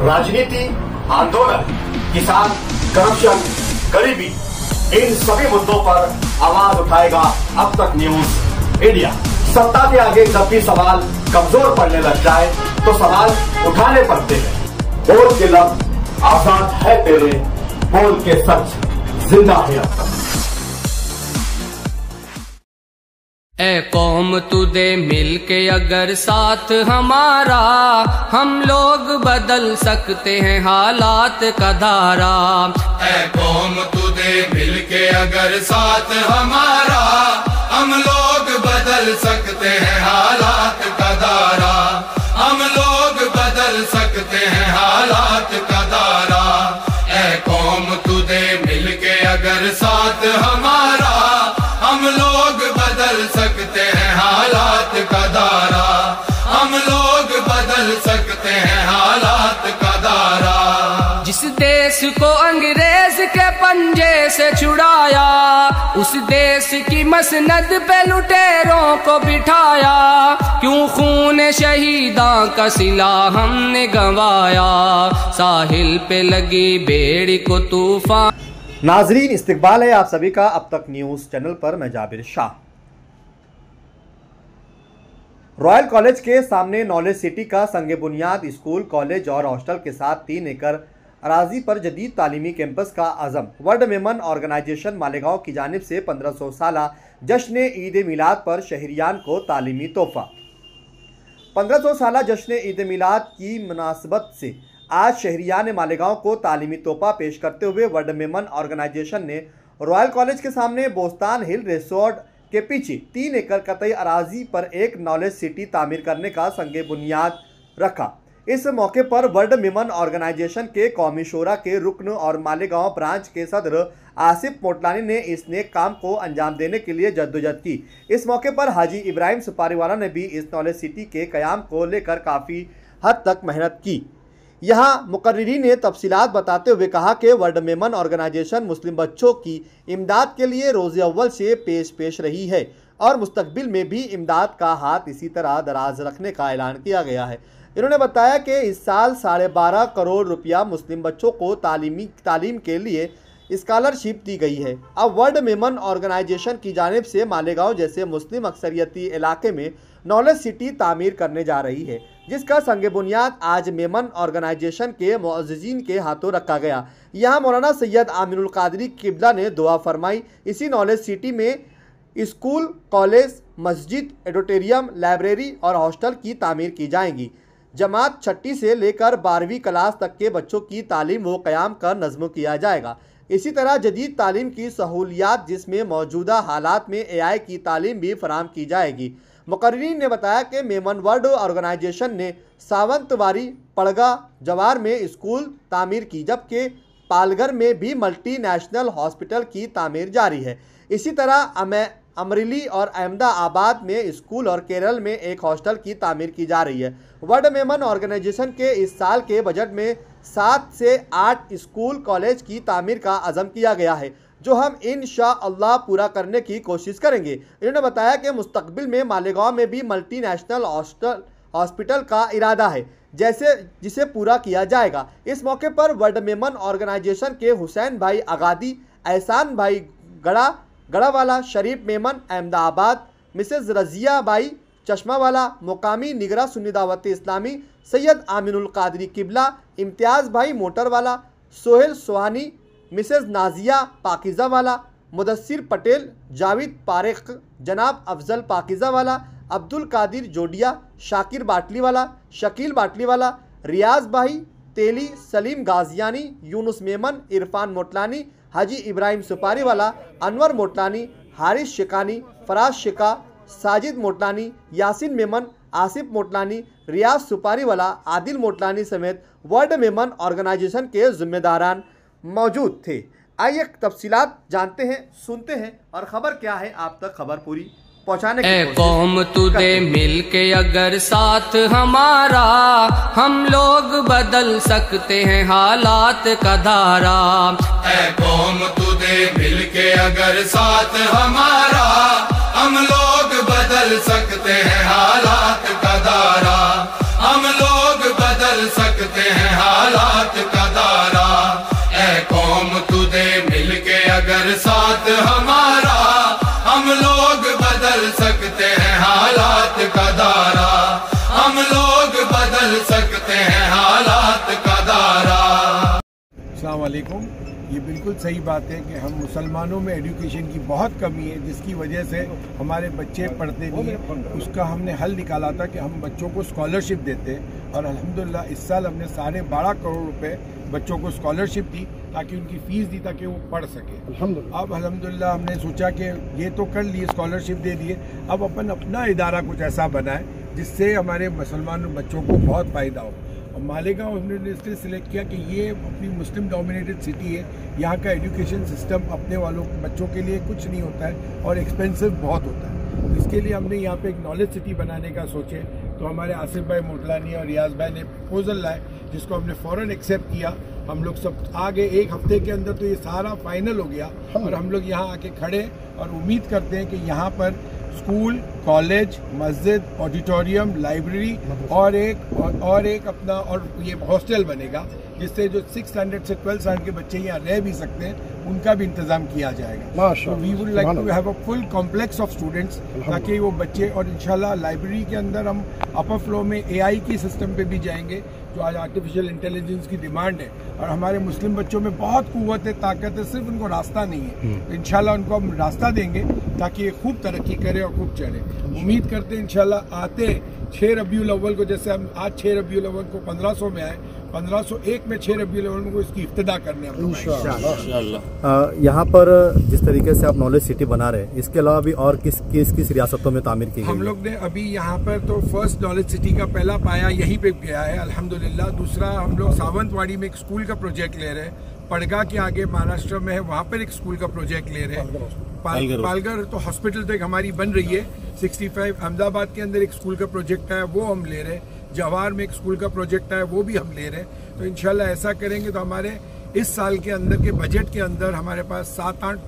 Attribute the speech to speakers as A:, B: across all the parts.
A: राजनीति, आंदोलन, किसान, करप्शन, गरीबी, इन सभी मुद्दों पर आवाज उठाएगा अब तक न्यूज इंडिया। सत्ता के आगे जब भी सवाल कमजोर पड़ने लग जाए तो सवाल उठाने पड़ते हैं। बोल के लफ्ज आजाद है तेरे, बोल के सच जिंदा है अब तक।
B: ए कौम तू दे मिल के अगर साथ हमारा, हम लोग बदल सकते हैं हालात का धारा।
C: ए कौम तू दे मिल के अगर साथ हमारा, हम लोग बदल सकते हैं हालात का धारा। हम लोग बदल सकते हैं हालात का धारा। ए कौम तू दे मिल के अगर साथ हमारा, हम लोग बदल सकते हैं हालात का धारा। हम लोग बदल सकते हैं हालात का धारा।
B: जिस देश को अंग्रेज के पंजे से छुड़ाया, उस देश की मसनद पे लुटेरों को बिठाया। क्यों खून शहीदां का सिला हमने गंवाया, साहिल पे लगी बेड़ी को तूफान।
D: नाजरीन, इस्तकबाल है आप सभी का अब तक न्यूज़ चैनल पर। मैं जाबिर शाह। रॉयल कॉलेज के सामने नॉलेज सिटी का संग बुनियाद स्कूल, कॉलेज और हॉस्टल के साथ 3 एकड़ अराजी पर जदीद तालीमी कैंपस का आज़म। वर्ल्ड मेमन ऑर्गेनाइजेशन मालेगांव की जानिब से 1500 साला जश्न ईद मिलाद पर शहरियान को तालीमी तोहफा। 1500 साला जश्न ईद मिलाद की मुनासबत से आज शहरियान मालेगांव को तालीमी तोहफा पेश करते हुए वर्ल्ड मेमन ऑर्गेनाइजेशन ने रॉयल कॉलेज के सामने बोस्तान हिल रिसोर्ट के पीछे 3 एकड़ कतई अराजी पर एक नॉलेज सिटी तामीर करने का संग बुनियाद रखा। इस मौके पर वर्ल्ड मेमन ऑर्गेनाइजेशन के कौमी शोरा के रुकन और मालेगांव ब्रांच के सदर आसिफ मोटलानी ने इस नेक काम को अंजाम देने के लिए जद्दोजहद की। इस मौके पर हाजी इब्राहिम सुपारीवाला ने भी इस नॉलेज सिटी के क़याम को लेकर काफ़ी हद तक मेहनत की। यहाँ मुकर्रिरीन ने तफसीलात बताते हुए कहा कि वर्ल्ड मेमन ऑर्गेनाइजेशन मुस्लिम बच्चों की इमदाद के लिए रोज़े अव्वल से पेश रही है और मुस्तकबिल में भी इमदाद का हाथ इसी तरह दराज रखने का ऐलान किया गया है। इन्होंने बताया कि इस साल 12.5 करोड़ रुपया मुस्लिम बच्चों को तालीम के लिए स्कॉलरशिप दी गई है। अब वर्ल्ड मेमन ऑर्गेनाइजेशन की जानिब से मालेगांव जैसे मुस्लिम अक्सरियती इलाके में नॉलेज सिटी तामीर करने जा रही है, जिसका संग बुनियाद आज मेमन ऑर्गेनाइजेशन के मुअज़्ज़िज़ीन के हाथों रखा गया। यहाँ मौलाना सैयद आमिनुल कादरी किबला ने दुआ फरमाई। इसी नॉलेज सिटी में स्कूल, कॉलेज, मस्जिद, ऑडिटोरियम, लाइब्रेरी और हॉस्टल की तामीर की जाएंगी। जमात 6ठी से लेकर 12वीं क्लास तक के बच्चों की तालीम व क़याम का नज़्म किया जाएगा। इसी तरह जदीद तालीम की सहूलियात जिसमें मौजूदा हालात में AI की तालीम भी फराहम की जाएगी। मुकर्रिरीन ने बताया कि मेमन वर्ल्ड ऑर्गेनाइजेशन ने सावंतवाड़ी, पड़गा, जवार में स्कूल तामीर की, जबकि पालघर में भी मल्टीनेशनल हॉस्पिटल की तामीर जारी है। इसी तरह अमरेली और अहमदाबाद में स्कूल और केरल में एक हॉस्टल की तामीर की जा रही है। वर्ल्ड मेमन ऑर्गेनाइजेशन के इस साल के बजट में 7 से 8 स्कूल, कॉलेज की तामीर का अज़म किया गया है, जो हम इंशाअल्लाह पूरा करने की कोशिश करेंगे। इन्होंने बताया कि मुस्तकबिल में मालेगांव में भी मल्टीनेशनल हॉस्पिटल का इरादा है, जिसे पूरा किया जाएगा। इस मौके पर वर्ल्ड मेमन ऑर्गेनाइजेशन के हुसैन भाई अगादी, एहसान भाई गढ़ावाला, शरीफ मेमन अहमदाबाद, मिसेज रजिया बाई चश्मावाला, मुकामी निगरा सुन्नी दावत इस्लामी, सैयद आमिनुल कादरी किबला, इम्तियाज़ भाई मोटरवाला, सोहेल सोहानी, मिसेज नाजिया पाकिज़ावाला, मुदस्सिर पटेल, जावेद पारेख, जनाब अफजल पाकिज़ावाला, अब्दुल कादिर जोडिया, शाकिर बाटलीवाला, शकील बाटलीवाला, रियाज भाई तेली, सलीम गाजियानी, यूनुस मेमन, इरफान मोटलानी, हाजी इब्राहिम सुपारीवाला, अनवर मोटलानी, हारिस शिकानी, फराज शिका, साजिद मोटलानी, यासिन मेमन, आसिफ मोटलानी, रियाज सुपारीवाला, आदिल मोटलानी समेत वर्ल्ड मेमन ऑर्गेनाइजेशन के जिम्मेदारान मौजूद थे। आइए तफसीलात जानते हैं, सुनते हैं और खबर क्या है आप तक खबर पूरी पहुंचाने की कोशिश
B: कौम तू दे मिल के अगर साथ हमारा, हम लोग बदल सकते हैं हालात का धारा।
C: ए कौम तू दे मिल के अगर साथ हमारा, हम लोग बदल सकते हैं हालात का धारा। हम लोग बदल सकते हैं हालात साथ हमारा, हम लोग बदल सकते हैं हालात का दायरा, हम लोग बदल सकते हैं हालात का दायरा।
E: अस्सलाम वालेकुम। ये बिल्कुल सही बात है कि हम मुसलमानों में एजुकेशन की बहुत कमी है, जिसकी वजह से हमारे बच्चे पढ़ते नहीं हैं। उसका हमने हल निकाला था कि हम बच्चों को स्कॉलरशिप देते हैं और अल्हम्दुलिल्लाह इस साल हमने 12.5 करोड़ रुपए बच्चों को स्कॉलरशिप दी ताकि उनकी फ़ीस दी ताकि वो पढ़ सके। अब अल्हम्दुलिल्लाह हमने सोचा कि ये तो कर लिए, स्कॉलरशिप दे दिए, अब अपन अपना इदारा कुछ ऐसा बनाए जिससे हमारे मुसलमान बच्चों को बहुत फ़ायदा हो। और मालेगांव हमने इसलिए सिलेक्ट किया कि ये अपनी मुस्लिम डोमिनेटेड सिटी है, यहाँ का एजुकेशन सिस्टम अपने वालों बच्चों के लिए कुछ नहीं होता है और एक्सपेंसिव बहुत होता है। तो इसके लिए हमने यहाँ पे एक नॉलेज सिटी बनाने का सोचे, तो हमारे आसिफ भाई मोटलानी और रियाज भाई ने प्रपोजल लाए जिसको हमने फ़ौरन एक्सेप्ट किया। हम लोग सब आगे एक हफ्ते के अंदर तो ये सारा फाइनल हो गया और हम लोग यहाँ आके खड़े और उम्मीद करते हैं कि यहाँ पर स्कूल, कॉलेज, मस्जिद, ऑडिटोरियम, लाइब्रेरी और एक अपना और ये हॉस्टल बनेगा जिससे जो 6 स्टैंडर्ड से 12 स्टैंडर्ड के बच्चे यहाँ रह भी सकते हैं उनका भी इंतजाम किया जाएगा। तो we would like to have a full complex of students ताकि वो बच्चे, और इंशाल्लाह लाइब्रेरी के अंदर हम अपर फ्लोर में AI की सिस्टम पे भी जाएंगे जो आज आर्टिफिशियल इंटेलिजेंस की डिमांड है और हमारे मुस्लिम बच्चों में बहुत कुव्वत है, ताकत है, सिर्फ उनको रास्ता नहीं है। तो इंशाल्लाह उनको हम रास्ता देंगे ताकि ये खूब तरक्की करे और खूब चढ़े। उम्मीद करते हैं इंशाल्लाह आते 6 रबीउल अव्वल को, जैसे हम आज 6 रबीउल अव्वल को 1500 में आए, 1501 में 6 रबीउल अव्वल को इसकी इब्तिदा करने हम
D: इंशाल्लाह। यहाँ पर जिस तरीके से आप नॉलेज सिटी बना रहे हैं, इसके अलावा भी और किस रियासतों में तामीर की गई? हम
E: लोग ने अभी यहाँ पर तो फर्स्ट नॉलेज सिटी का पहला पाया यहीं पे गया है अल्हम्दुलिल्लाह। दूसरा हम लोग सावंतवाड़ी में एक स्कूल का प्रोजेक्ट ले रहे हैं, पड़गा के आगे महाराष्ट्र में है, वहाँ पर एक स्कूल का प्रोजेक्ट ले रहे हैं। पालघर तो हॉस्पिटल तो एक हमारी बन रही है 65। अहमदाबाद के अंदर एक स्कूल का प्रोजेक्ट है, वो हम ले रहे हैं। जवाहर में एक स्कूल का प्रोजेक्ट है, वो भी हम ले रहे हैं। तो इंशाल्लाह ऐसा करेंगे तो हमारे इस साल के अंदर के बजट के अंदर हमारे पास 7-8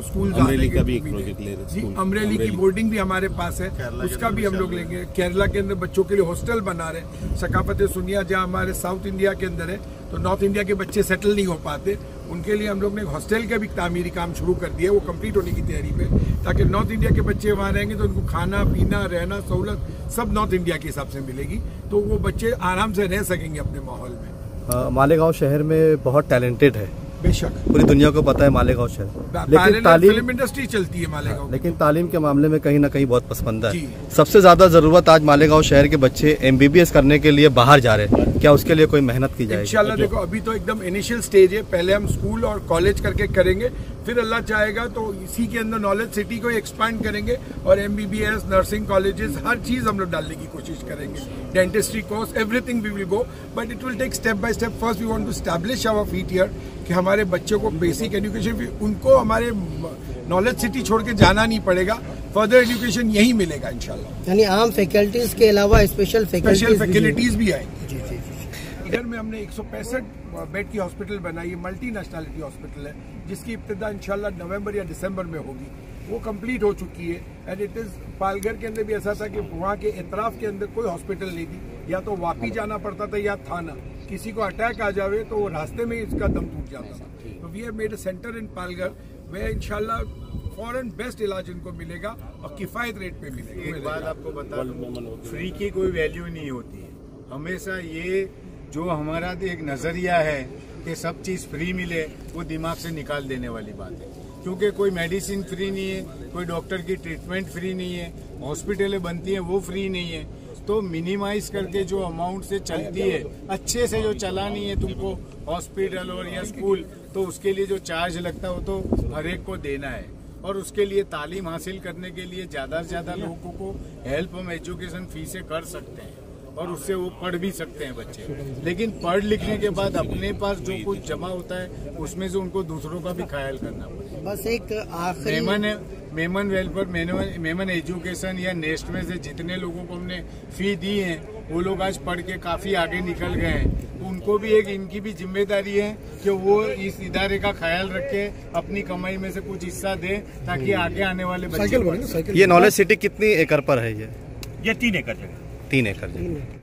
E: स्कूल
F: अमरेली का भी एक प्रोजेक्ट ले रहे हैं।
E: अमरेली की बोर्डिंग भी हमारे पास है, उसका भी हम लोग लेंगे। केरला के अंदर बच्चों के लिए हॉस्टल बना रहे हैं। सकाफत सुनिया जहाँ हमारे साउथ इंडिया के अंदर है, तो नॉर्थ इंडिया के बच्चे सेटल नहीं हो पाते, उनके लिए हम लोग ने हॉस्टल का भी तामीरी काम शुरू कर दिया, वो कंप्लीट होने की तैयारी पे, ताकि नॉर्थ इंडिया के बच्चे वहाँ रहेंगे तो उनको खाना पीना रहना सहूलत सब नॉर्थ इंडिया के हिसाब से मिलेगी, तो वो बच्चे आराम से रह सकेंगे अपने माहौल में।
D: मालेगांव शहर में बहुत टैलेंटेड है,
E: बेशक
D: पूरी दुनिया को पता है मालेगांव शहर, लेकिन
E: फिल्म इंडस्ट्री चलती है मालेगांव,
D: लेकिन तालीम के मामले में कहीं ना कहीं बहुत पसमानदा है। सबसे ज्यादा जरूरत आज मालेगांव शहर के बच्चे MBBS करने के लिए बाहर जा रहे हैं, क्या उसके लिए कोई मेहनत की जाएगी?
E: इंशाल्लाह देखो अभी तो एकदम इनिशियल स्टेज है, पहले हम स्कूल और कॉलेज करके करेंगे, फिर अल्लाह चाहेगा तो इसी के अंदर नॉलेज सिटी को एक्सपांड करेंगे और MBBS, नर्सिंग कॉलेजेस, हर चीज हम लोग डालने की कोशिश करेंगे। Dentistry course, everything we will go, but it will take step by step. First we want to establish our feet here कि हमारे बच्चों को बेसिक एजुकेशन, उनको हमारे नॉलेज सिटी छोड़ के जाना नहीं पड़ेगा, फर्दर एजुकेशन यहीं मिलेगा इंशाल्लाह।
G: यानी आम फैकल्टीज के अलावा स्पेशल
E: फैकल्टीज भी आएंगी। इधर में हमने 165 बेड की हॉस्पिटल बनाई है, मल्टी नेशनलिटी हॉस्पिटल है, जिसकी इब्तिदा इंशाल्लाह नवंबर या दिसंबर में होगी, वो कंप्लीट हो चुकी है। एंड इट इज पालघर के अंदर भी ऐसा था कि वहाँ के इतराफ के अंदर कोई हॉस्पिटल नहीं थी, या तो वापी जाना पड़ता था या थाना, किसी को अटैक आ जावे तो वो रास्ते में ही इसका दम टूट जाता था। तो we have made a centre in Palghar वे इंशाल्लाह फॉरेन बेस्ट इलाज इनको मिलेगा और किफायत रेट पे मिलेगा।
F: एक बात आपको बता दूं, फ्री की कोई वैल्यू नहीं होती है। हमेशा ये जो हमारा एक नजरिया है कि सब चीज फ्री मिले, वो दिमाग से निकाल देने वाली बात है, क्योंकि कोई मेडिसिन फ्री नहीं है, कोई डॉक्टर की ट्रीटमेंट फ्री नहीं है, हॉस्पिटलें बनती हैं वो फ्री नहीं है। तो मिनिमाइज करके जो अमाउंट से चलती है, अच्छे से जो चलानी है तुमको हॉस्पिटल और या स्कूल, तो उसके लिए जो चार्ज लगता है वो तो हर एक को देना है। और उसके लिए तालीम हासिल करने के लिए ज्यादा से ज्यादा लोगों को हेल्प हम एजुकेशन फी से कर सकते हैं और उससे वो पढ़ भी सकते हैं बच्चे। लेकिन पढ़ लिखने के बाद अपने पास जो कुछ जमा होता है उसमें से उनको दूसरों का भी ख्याल करना पड़ेगा।
G: बस एक आखिरी
F: मेमन वेलफेयर, मेमन एजुकेशन या नेस्ट में से जितने लोगों को हमने फी दी है वो लोग आज पढ़ के काफी आगे निकल गए हैं। उनको भी एक इनकी भी जिम्मेदारी है कि वो इस इदारे का ख्याल रखे, अपनी कमाई में से कुछ हिस्सा दे ताकि आगे आने वाले बच्चे।
D: ये नॉलेज सिटी कितनी एकड़ पर है? ये
F: 3 एकड़ जगह।
D: 3 एकड़ जगह।